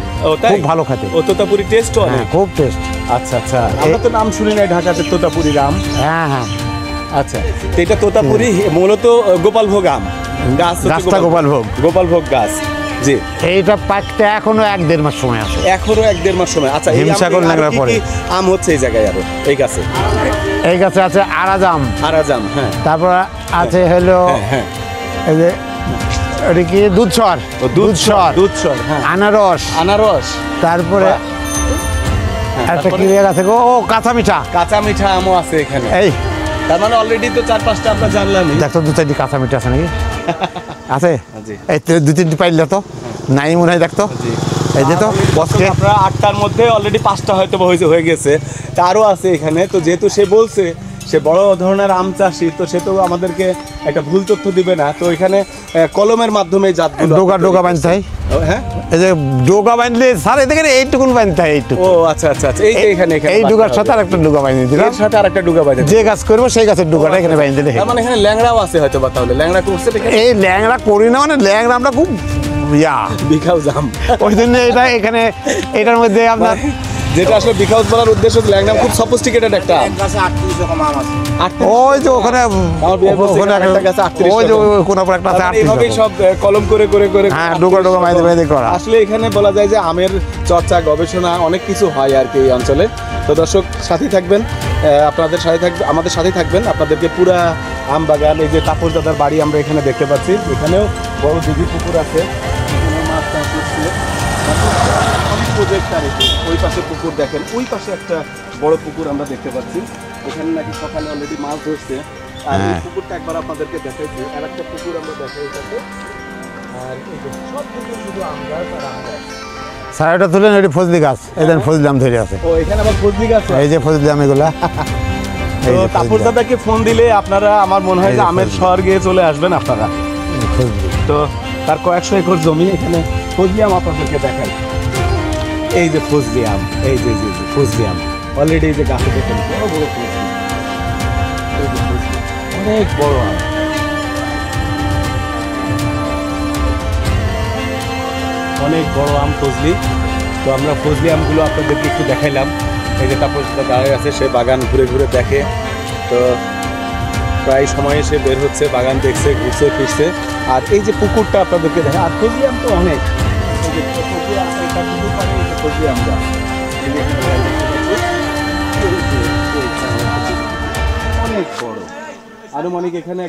খুব ভালো খেতে। ও তোতাপুরি টেস্ট অনেক, খুব টেস্ট। আচ্ছা আচ্ছা, আমরা তো নাম শুনি নাই ঢাকাতে তোতাপুরি আম। হ্যাঁ হ্যাঁ, আচ্ছা, তো এটা তোতাপুরি মূলত গোপালভোগ আম গাছ, গোপালভোগ, গোপালভোগ গাছ। জি, এইটা পাকতে এখনো 1-1.5 মাস সময় আছে। এখনো 1-1.5 মাস সময়। আচ্ছা, হিমসাগর লাগা পরে আম হচ্ছে এই জায়গায় আরো এই গাছে? এই গাছে আছে আরাজাম। আরাজাম, হ্যাঁ। তারপর আছে হলো এই যে এটা কি দুধসর, দুধসর, হ্যাঁ। আনারস, আনারস। তারপরে একটা কি আছে গো, ও কাঁচা মিঠা। কাঁচা মিঠা আমও আছে এখানে। এই তার মানে অলরেডি তো 4-5টা আমরা জানলামই। দেখো 2-4টি কাঁচা মিঠা আছে নাকি? আছে, জি। এই 2-3টি পাইলে তো নাই মনে হয়, দেখতো। এই যে তো আপনারা 8টার মধ্যে অলরেডি 5টা হয়তো হয়ে গেছে, তা আরও আছে এখানে। তো যেহেতু সে বলছে সে বড় ধরনের আম চাষি, তো সে তো আমাদেরকে একটা ভুল তথ্য দিবে না। তো এখানে কলমের মাধ্যমে জাতগুলো ডোগা বাঁধতে হয়। হ্যাঁ, এই যে ডোগা বাঁধলে স্যার এদিকে এইটুকুন বাঁধতে হয়, এইটুকু। ও আচ্ছা আচ্ছা আচ্ছা, এই যে এখানে এই ডোগার সাথে আর একটা ডোগা বাঁধে দিলাম, এর সাথে আরেকটা ডোগা বাঁধে যে গাছ করবো সেই গাছের ডোগাটা এখানে বাঁধে দিলে। তার মানে এখানে ল্যাংড়াও আছে হয়তো বা? তাহলে ল্যাংড়া করছে এখানে? এই ল্যাংড়া করি না, মানে ল্যাংড়া আমরা খুব বিখাউজ আম, ওই জন্য এটা এখানে এটার মধ্যে আপনার যেটা আসলে বিখাউজ বলার উদ্দেশ্য, ল্যাংড়া খুব সফিস্টিকেটেড একটা আম। ওই যে ওখানে এইভাবেই সব কলম করে করে করে ডোগা বাঁধে করা। আসলে এখানে বলা যায় যে আমের চর্চা, গবেষণা অনেক কিছু হয় আর কি এই অঞ্চলে। তো দর্শক সাথেই থাকবেন, আপনাদের সাথে থাকবে, আমাদের সাথেই থাকবেন। আপনাদেরকে পুরা আম বাগান, এই যে তাপস দাদার বাড়ি আমরা এখানে দেখতে পাচ্ছি, এখানেও বড় দিঘি পুকুর আছে, মাছ চাষ করছে, অনেক প্রজেক্ট। আর ওই পাশে পুকুর দেখেন, ওই পাশে একটা বড় পুকুর আমরা দেখতে পাচ্ছি, ওখানে নাকি সকালে অলরেডি মাছ ধরছে। আর এই পুকুরটা একবার আপনাদেরকে দেখাইছি, আর একটা পুকুর আমরা দেখাই যাচ্ছে। আর এই যে সব পুকুর শুধু আম গাছ আর আম গাছ। স্যার এটা তুলেন, এটি ফজলি গাছ, এদের ফজলি আম ধরে আছে। ও এখানে আবার ফজলি গাছ, এই যে ফজলি আম এগুলা। তো তাপস দাদাকে ফোন দিলে আপনারা, আমার মনে হয় যে আমের স্বর্গে চলে আসবেন আপনারা। তো তার কয়েকশো একর জমি, এখানে ফজলি আম আপনাদেরকে দেখাই। এই যে ফজলি আম, এই যে ফজলি আম অলরেডি এই যে গাছে দেখেন বড় বড় ফজলি, অনেক বড় আম। অনেক বড় আম ফজলি। তো আমরা ফজলি আমগুলো আপনাদেরকে একটু দেখাইলাম। এই যে তাপস দাঁড়িয়ে আছে, সে বাগান ঘুরে ঘুরে দেখে। তো প্রায় সময়ে সে বের হচ্ছে, বাগান দেখছে, ঘুরছে ফিরছে। আর এই যে পুকুরটা আপনাদেরকে দেখা, আর ফজলি আম তো অনেক, ফজলি আমটা অনেক বড়, আনুমানিক এখানে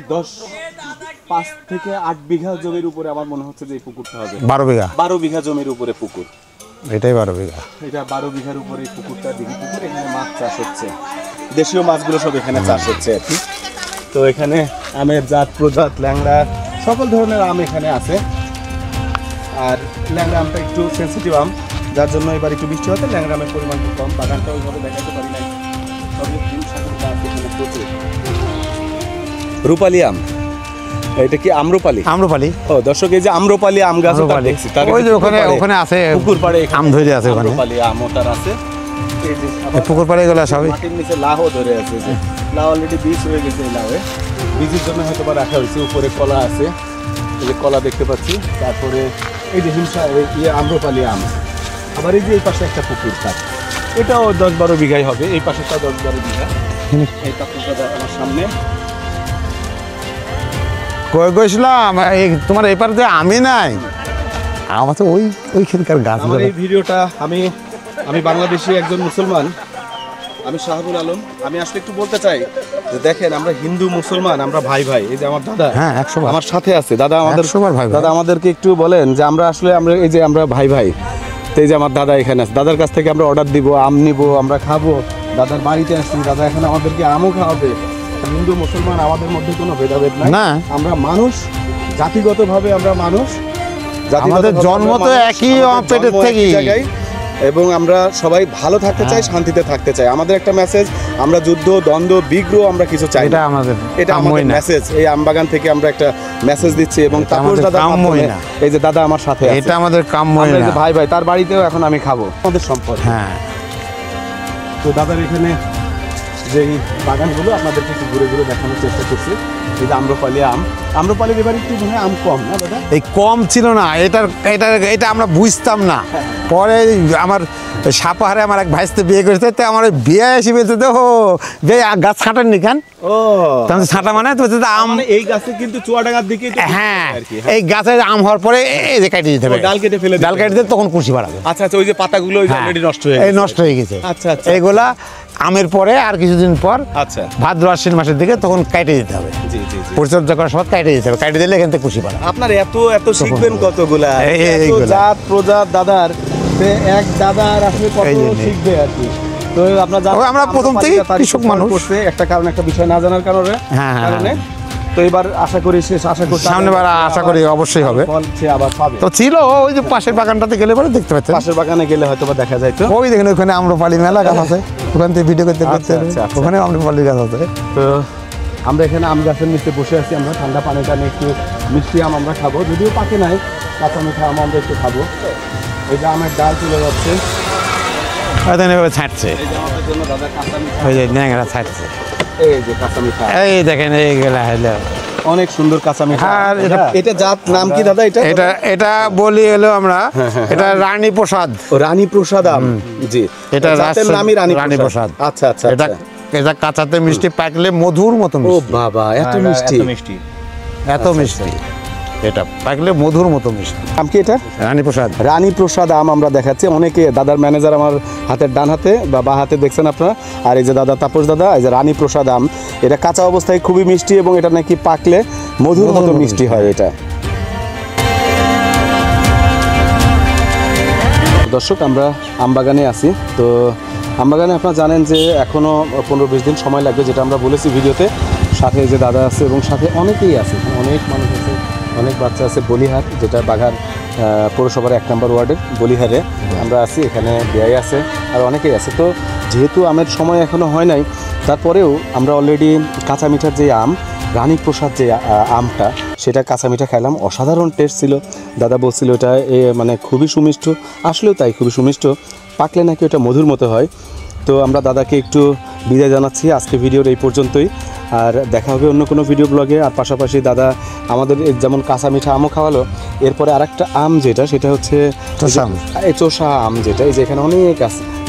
5 থেকে 8 বিঘা জমির উপরে আমার মনে হচ্ছে যে এই পুকুরটা হবে। 12 বিঘা জমির উপরে পুকুর, এটাই 12 বিঘা। এটা 12 বিঘার উপরে এই পুকুরটা, দিঘি পুকুর। এখানে মাছ চাষ হচ্ছে, দেশীয় মাছগুলো সব এখানে চাষ হচ্ছে আর কি। তো এখানে আমের জাত প্রজাত, ল্যাংড়া, সকল ধরনের আম এখানে আছে। আর ল্যাংড়া আমটা একটু সেন্সিটিভ আম, যার জন্য এবার একটু বৃষ্টি হতে ল্যাংড়া আমের পরিমাণ খুব কম। বাগানটা ওইভাবে দেখাতে পারি নাই, তবে এখানে প্রচুর। রূপালী আম, এটা কি আম্রপালি? আম্রপালি। ও দর্শক, এই যে আম্রপালি আম গাছ দেখছি, তার ওই যে ওখানে আছে পুকুর পাড়ে আম ধরে আছে, ওখানে আম্রপালি আমও তার আছে। এই যে পুকুর পাড়ে এগুলো সবই মাটির নিচে লাউও ধরে আছে, যে লাউ অলরেডি বীজ হয়ে গেছে। এই লাউয়ে বীজের জন্য হয়তো বা রাখা হয়েছে। উপরে কলা আছে, এই যে কলা দেখতে পাচ্ছি। তারপরে এই যে আম্রপালি আম। আবার এই যে এই পাশে একটা পুকুর, তার এটাও 10-12 বিঘাই হবে, এই পাশেটা 10-12 বিঘা। এই তাপস দাদা আমার সামনে। কই গেছিলাম তোমার এপার যে আমি নাই, আমার তো ওইখানকার গাছ। আমার এই ভিডিওটা আমি বাংলাদেশি একজন মুসলমান, আমি শাহাবুল আলম। আমি আসলে একটু বলতে চাই যে দেখেন আমরা হিন্দু মুসলমান, আমরা ভাই ভাই। এই যে আমার দাদা, হ্যাঁ 100 বার আমার সাথে আছে দাদা, আমাদের 100 বার ভাই ভাই। দাদা আমাদেরকে একটু বলেন যে আমরা এই যে আমরা ভাই ভাই। তো এই যে আমার দাদা এখানে আছে, দাদার কাছ থেকে আমরা অর্ডার দিব, আম নিব, আমরা খাবো, দাদার বাড়িতে আসছি, দাদা এখানে আমাদেরকে আমও খাওয়াবে। হিন্দু মুসলমান আমাদের মধ্যে কোনো ভেদাভেদ নাই, না আমরা মানুষ, জাতিগতভাবে আমরা মানুষ, আমাদের জন্ম তো একই পেটের থেকে, এবং আমরা সবাই ভালো থাকতে চাই, শান্তিতে থাকতে চাই। আমাদের একটা মেসেজ, আমরা যুদ্ধ দ্বন্দ্ব বিগ্রহ আমরা কিছু চাই না, এটা আমাদের মেসেজ। এই আমবাগান থেকে আমরা একটা মেসেজ দিচ্ছি। এবং তাপস দাদা, এই যে দাদা আমার সাথে, এটা আমাদের কাম্য না, ভাই ভাই। তার বাড়িতেও এখন আমি খাবো, আমাদের সম্পর্ক। হ্যাঁ, তো দাদার এখানে যে বাগানগুলো আপনাদেরকে একটু ঘুরে ঘুরে দেখানোর চেষ্টা করছি। এই যে আম্রপালির এবার একটু মনে হয় আম কম না দাদা? এই কম ছিল না, এটা আমরা বুঝতাম না। পরে আমার সাপাহারে আমার এক ভাইস্তে বিয়ে করেছে, তো আমার বিয়ে এসে বলতে দেখো বে গাছ ছাঁটাননি কেন? ও ছাঁটা মানে আম, এই গাছে কিন্তু চুয়াডাঙ্গার দিকে। হ্যাঁ, এই গাছের আম হওয়ার পরে এই যে কেটে দিতে হবে, ডাল কেটে ফেলে, ডাল কেটে দিতে তখন কুশি বাড়াবে। আচ্ছা আচ্ছা, ওই যে পাতাগুলো অলরেডি নষ্ট হয়ে গেছে। আচ্ছা আচ্ছা, এইগুলা আমের পরে আর কিছুদিন পর, আচ্ছা ভাদ্র আশ্বিন মাসের দিকে তখন কেটে দিতে হবে। জি জি, পরিচর্যা করার সময় কেটে দিতে হবে, কেটে দিলে এখান থেকে কুশি বাড়াবে। আপনার এত শিখবেন কতগুলা, জাত প্রজাত দাদার, এক দাদার আসলে কত শিখবে আর কি। তো আমরা প্রথম থেকে কৃষক মানুষ, একটা কারণ একটা বিষয় না জানার কারণে। তো এবার আশা করি সামনেবার আশা করি অবশ্যই হবে, আবার পাবে। তো ছিল ওই যে পাশের বাগানটাতে গেলে পরে দেখতে পাচ্ছেন, পাশের বাগানে গেলে হয়তো বা দেখা যায়। তো ওই দেখেন ওখানে আম্রপালি মেলা গাছ আছে, ওখান থেকে ভিডিও করতে করতে ওখানে আম্রপালি গাছ আছে। তো আমরা এখানে আম গাছের নিচে বসে আছি, আমরা ঠান্ডা পানিটা নিয়ে একটু মিষ্টি আম আমরা খাবো, যদিও পাকে নাই, কাঁচা মিঠা আম আমরা একটু খাবো। এই যে আমের ডাল চলে যাচ্ছে, ছাড়ছে, ওই যে ন্যাংরা ছাড়ছে, এই যে কাঁচা মিঠা, এই দেখেন এইগুলা হলো অনেক সুন্দর কাঁচা মিঠা। আর এটা জাত নাম কি দাদা? এটা বলি হলো আমরা, এটা রানী প্রসাদ, রানী প্রসাদ আম। জি, এটা জাতের নামই রানী প্রসাদ। আচ্ছা আচ্ছা, এটা কাঁচাতে মিষ্টি, পাকলে মধুর মতো মিষ্টি। ও বাবা, এত মিষ্টি, এত মিষ্টি, এটা পাকলে মধুর মতো মিষ্টি। আম কি এটা? রানী প্রসাদ আম আমরা দেখাচ্ছি। অনেকে দাদার ম্যানেজার আমার হাতের ডান হাতে বা বাঁ হাতে দেখছেন আপনারা, আর এই যে দাদা তাপস দাদা, এই যে রানী প্রসাদ আম, এটা কাঁচা অবস্থায় খুবই মিষ্টি এবং এটা নাকি পাকলে মধুর মতো মিষ্টি হয়। এটা দর্শক, আমরা আমবাগানে আছি। তো আমবাগানে আপনারা জানেন যে এখনও 15-20 দিন সময় লাগবে, যেটা আমরা বলেছি ভিডিওতে। সাথে যে দাদা আছে এবং সাথে অনেকেই আছে, অনেক মানুষ আছে, অনেক বাচ্চা আছে। বলিহার, যেটা বাঘার পৌরসভার 1 নম্বর ওয়ার্ডের বলিহারে আমরা আছি, এখানে বিআই আছে আর অনেকেই আছে। তো যেহেতু আমের সময় এখনও হয় নাই, তারপরেও আমরা অলরেডি কাঁচা মিঠার যে আম, রানী প্রসাদ যে আমটা, সেটা কাঁচা মিঠা খাইলাম, অসাধারণ টেস্ট ছিল। দাদা বলছিল এটা মানে খুবই সুমিষ্ট, আসলেও তাই, খুবই সুমিষ্ট, পাকলে নাকি ওটা মধুর মতো হয়। তো আমরা দাদাকে একটু বিদায় জানাচ্ছি আজকে ভিডিওর এই পর্যন্তই, আর দেখা হবে অন্য কোনো ভিডিও ব্লগে। আর পাশাপাশি দাদা আমাদের যেমন কাঁচা মিঠা আমও খাওয়ালো, এরপরে আরেকটা আম যেটা, সেটা হচ্ছে চোষা আম, যেটা এই যে এখানে অনেক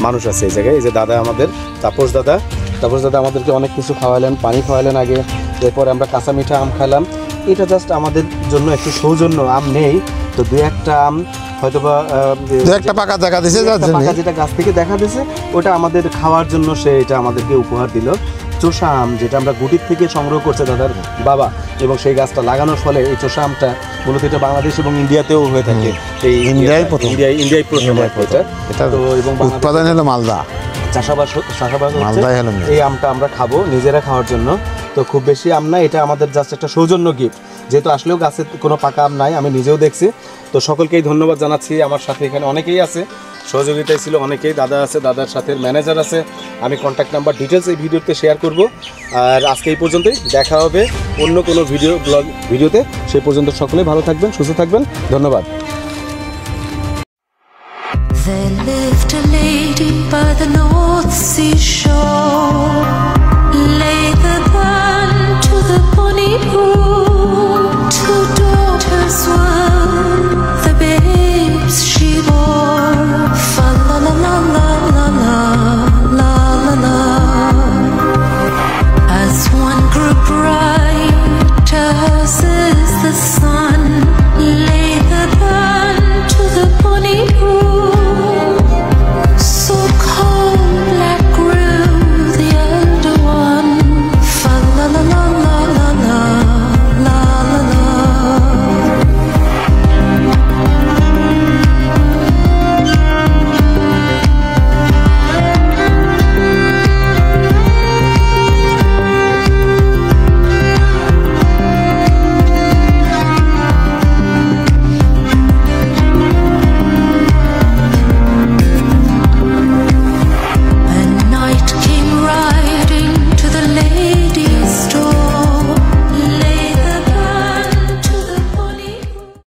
মানুষ আছে এই জায়গায়। এই যে দাদা আমাদের তাপস দাদা আমাদেরকে অনেক কিছু খাওয়ালেন, পানি খাওয়ালেন আগে, এরপরে আমরা কাঁচা মিঠা আম খাইলাম। এটা জাস্ট আমাদের জন্য একটু সৌজন্য, আম নেই তো 2-1টা আম হয়তোবা একটা পাকা দেখা দিয়েছে, যেটা গাছ থেকে দেখা দিয়েছে, ওটা আমাদের খাওয়ার জন্য সে এটা আমাদেরকে উপহার দিল। চোষা আম, যেটা আমরা গুটির থেকে সংগ্রহ করছে দাদার বাবা, এবং সেই গাছটা লাগানোর ফলে এই চোষা আমটা মূলত এটা বাংলাদেশ এবং ইন্ডিয়াতেও হয়ে থাকে। এই ইন্ডিয়ায় প্রথম এটা। তো এবং উৎপাদন হলো মালদা, চাষাবাদ এই আমটা আমরা খাবো নিজেরা খাওয়ার জন্য। তো খুব বেশি আম না, এটা আমাদের জাস্ট একটা সৌজন্য গিফট, যেহেতু আসলেও গাছে কোনো পাকা আম নাই, আমি নিজেও দেখছি। তো সকলকেই ধন্যবাদ জানাচ্ছি। আমার সাথে এখানে অনেকেই আছে, সহযোগিতায় ছিল অনেকেই, দাদা আছে, দাদার সাথে ম্যানেজার আছে। আমি কন্ট্যাক্ট নাম্বার ডিটেলস এই ভিডিওতে শেয়ার করব। আর আজকে এই পর্যন্তই, দেখা হবে অন্য কোনো ভিডিওতে। সেই পর্যন্ত সকলেই ভালো থাকবেন, সুস্থ থাকবেন, ধন্যবাদ। There lived a lady by the North Sea shore.